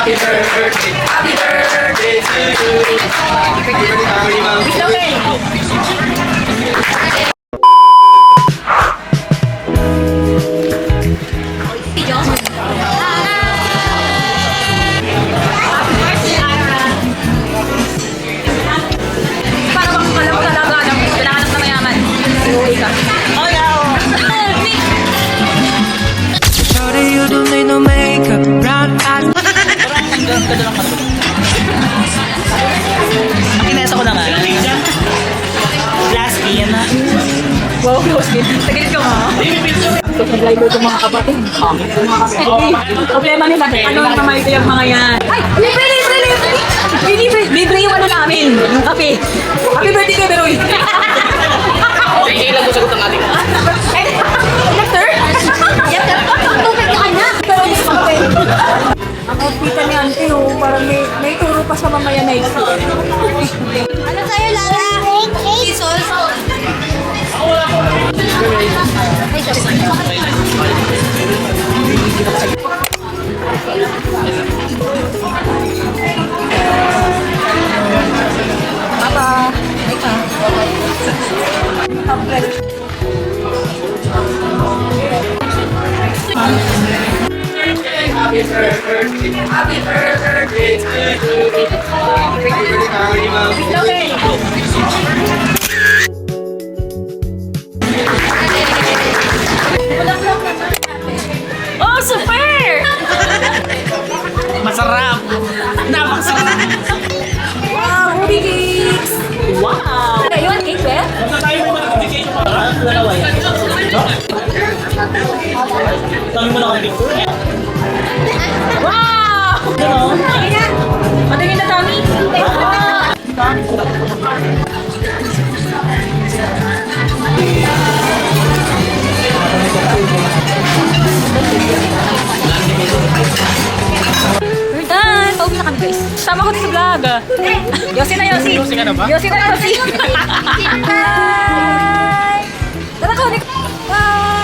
Happy birthday to you. Para bang alam mo talaga na kailangan ng mayaman. Iuwi ka. Oh, no! Shorty, you don't need no makeup, brown eyes. Kinesa ko naman. Last yan na. Wow, close din. Tagilid ka ha? So, nag-live itong mga kapatid. Problema nila, ano na naman ito yung mga yan? Ay! Libre! Libre yung ano namin, yung kape. Happy birthday kay Beroy! Sige lang po sagot ang ating. Doctor? Tupit ka na! Ang outfitan ni Auntie, oh, parang may turo pa sa mamaya na ito. Ano sa'yo, Lara? Jesus? Papa, ika. Happy birthday. Happy birthday to you. Oh, super! Masarap. Napakasarap. Wow, Ruby cakes! Wow. You want cake, Beth? Dalawa yan. Kami mo na kami picture. Wow! Ano? Patingin na, Tommy. We're done! Pauwi na kami, guys. Sama ko din sa vlog. Yossi na, Yossi. Yossi ka na ba? Yossi na, Yossi. Bye! Tara, Konik. Bye!